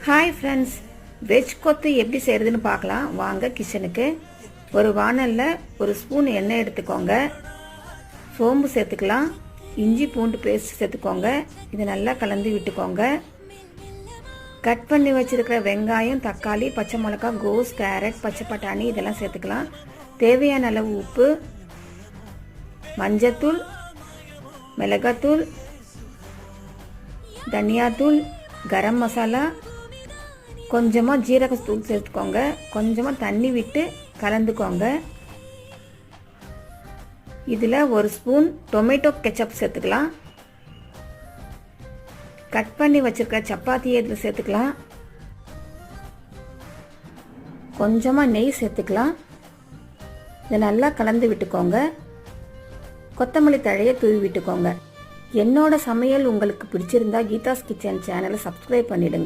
Hi friends, veg கொத்து எப்படி செய்கிறதுன்னு பார்க்கலாம் வாங்க கிச்சனுக்கு. ஒரு வானலில் ஒரு ஸ்பூன் எண்ணெய் எடுத்துக்கோங்க. சோம்பு சேர்த்துக்கலாம். இஞ்சி பூண்டு பேஸ்ட் சேர்த்துக்கோங்க. இதை நல்லா கலந்து விட்டுக்கோங்க. கட் பண்ணி வச்சுருக்கிற வெங்காயம், தக்காளி, பச்சை மிளகாய், கோஸ், கேரட், பச்சை பட்டாணி இதெல்லாம் சேர்த்துக்கலாம். தேவையான அளவு உப்பு, மஞ்சத்தூள், மிளகாத்தூள், தனியாத்தூள், கரம் மசாலா, கொஞ்சமாக ஜீரகத்தூள் சேர்த்துக்கோங்க. கொஞ்சமாக தண்ணி விட்டு கலந்துக்கோங்க. இதில் ஒரு ஸ்பூன் டொமேட்டோ கெச்சப் சேர்த்துக்கலாம். கட் பண்ணி வச்சுருக்க சப்பாத்தியை இதில் சேர்த்துக்கலாம். கொஞ்சமாக நெய் சேர்த்துக்கலாம். இதை நல்லா கலந்து விட்டுக்கோங்க. கொத்தமல்லி தழையை தூவி விட்டுக்கோங்க. என்னோட சமையல் உங்களுக்கு பிடிச்சிருந்தா கீதாஸ் கிச்சன் சேனலை சப்ஸ்கிரைப் பண்ணிடுங்க.